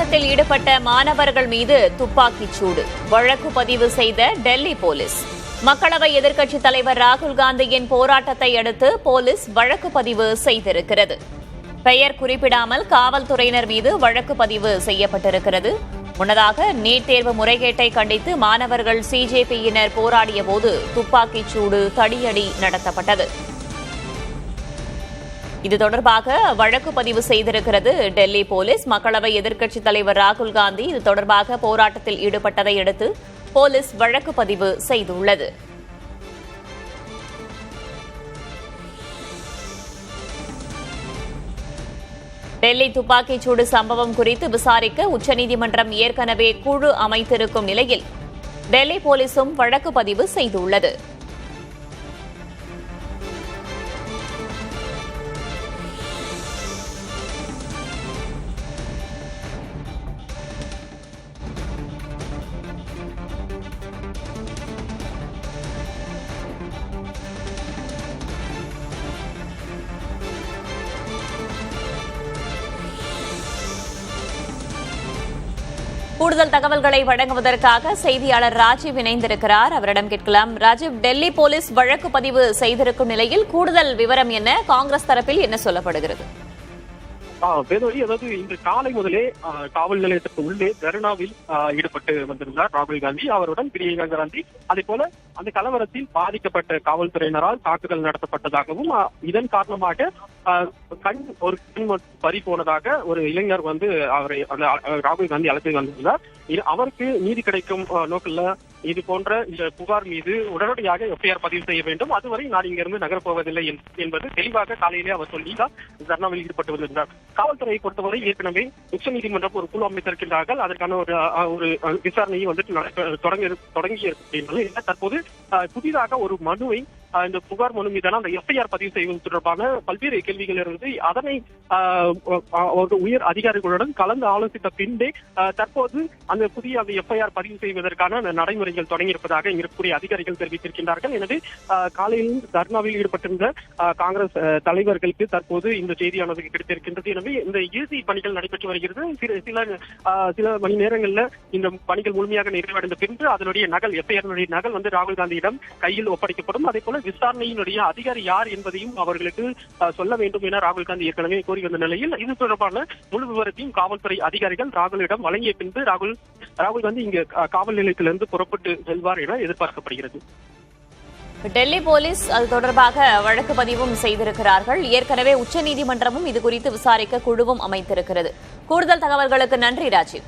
போராட்டத்தில் ஈடுபட்ட மாணவர்கள் மீது துப்பாக்கிச் சூடு, வழக்கு பதிவு செய்த டெல்லி போலீஸ். மக்களவை எதிர்க்கட்சித் தலைவர் ராகுல் காந்தியின் போராட்டத்தை அடுத்து போலீஸ் வழக்கு பதிவு செய்திருக்கிறது. பெயர் குறிப்பிடாமல் காவல்துறையினர் மீது வழக்கு பதிவு செய்யப்பட்டிருக்கிறது. முன்னதாக நீட் தேர்வு முறைகேட்டை கண்டித்து மாணவர்கள் சிஜேபியினர் போராடியபோது துப்பாக்கிச் சூடு, தடியடி நடத்தப்பட்டது. இது தொடர்பாக வழக்கு பதிவு செய்திருக்கிறது டெல்லி போலீஸ். மக்களவை எதிர்க்கட்சித் தலைவர் ராகுல் காந்தி இது தொடர்பாக போராட்டத்தில் ஈடுபட்டதை அடுத்து போலீஸ் வழக்கு பதிவு செய்துள்ளது. டெல்லி துப்பாக்கிச்சூடு சம்பவம் குறித்து விசாரிக்க உச்சநீதிமன்றம் ஏற்கனவே குழு அமைத்திருக்கும் நிலையில் டெல்லி போலீசும் வழக்கு பதிவு செய்துள்ளது. கூடுதல் தகவல்களை வழங்குவதற்காக செய்தியாளர் ராஜீவ் இணைந்திருக்கிறார். அவரிடம் கேட்கலாம். ராஜீவ், டெல்லி போலீஸ் வழக்கு பதிவு செய்திருக்கும் நிலையில் கூடுதல் விவரம் என்ன? காங்கிரஸ் தரப்பில் என்ன சொல்லப்படுகிறது? அதாவது இன்று காலை முதலே காவல் நிலையத்திற்கு உள்ளே தர்ணாவில் ஈடுபட்டு வந்திருந்தார் ராகுல் காந்தி. அவருடன் பிரியங்கா காந்தி. அதே போல அந்த கலவரத்தில் பாதிக்கப்பட்ட காவல்துறையினரால் தாக்குதல் நடத்தப்பட்டதாகவும் இதன் காரணமாக ஒரு கண் பறி போனதாக ஒரு இளைஞர் அவரை ராகுல் காந்தி அழைத்து வந்திருந்தார். அவருக்கு நீதி கிடைக்கும் நோக்கில் இது போன்ற இந்த புகார் மீது உடனடியாக எஃப்ஐஆர் பதிவு செய்ய வேண்டும், அதுவரை நான் இங்கிருந்து நகரப்போவதில்லை என்பது தெளிவாக காலையிலே அவர் சொல்லிதான் தர்ணாவில் ஈடுபட்டு வந்திருந்தார். காவல்துறையை பொறுத்தவரை ஏற்கனவே உச்சநீதிமன்றம் ஒரு குழு அமைத்திருக்கின்றார்கள். அதற்கான ஒரு விசாரணையை தொடங்கி தற்போது புதிதாக ஒரு மனுவை இந்த புகார் மனு மீதான அந்த எஃப்ஐஆர் பதிவு செய்வது தொடர்பான பல்வேறு கேள்விகள் இருந்து அதனை உயர் அதிகாரிகளுடன் கலந்து ஆலோசித்த பின்பே தற்போது அந்த புதிய எஃப்ஐஆர் பதிவு செய்வதற்கான நடைமுறைகள் தொடங்கியிருப்பதாக இருக்கக்கூடிய அதிகாரிகள் தெரிவித்திருக்கின்றார்கள். எனவே காலையில் தர்ணாவில் ஈடுபட்டிருந்த காங்கிரஸ் தலைவர்களுக்கு தற்போது இந்த செய்தியானது கிடைத்திருக்கின்றது. எனவே இந்த இறுதி பணிகள் நடைபெற்று வருகிறது. சில மணி நேரங்களில் இந்த பணிகள் முழுமையாக நிறைவடைந்த பின்பு அதனுடைய நகல் எஃப்ஐஆர் நகல் ராகுல் காந்தியிடம் கையில் ஒப்படைக்கப்படும். அதே போல விசாரணையினுடைய அதிகாரி யார் என்பதையும் அவர்களுக்கு சொல்ல வேண்டும் என ராகுல் காந்தி ஏற்கனவே கோரி வந்த நிலையில் இது தொடர்பான முழு விவரத்தையும் காவல்துறை அதிகாரிகள் ராகுலிடம் வழங்கிய பின்பு ராகுல் காந்தி இங்கு காவல் நிலையத்திலிருந்து புறப்பட்டு செல்வார் என எதிர்பார்க்கப்படுகிறது. டெல்லி போலீஸ் அது தொடர்பாக வழக்கு பதிவும் செய்திருக்கிறார்கள். ஏற்கனவே உச்சநீதிமன்றமும் இது குறித்து விசாரிக்க குழுவும் அமைத்திருக்கிறது. கூடுதல் தகவல்களுக்கு நன்றி ராஜீவ்.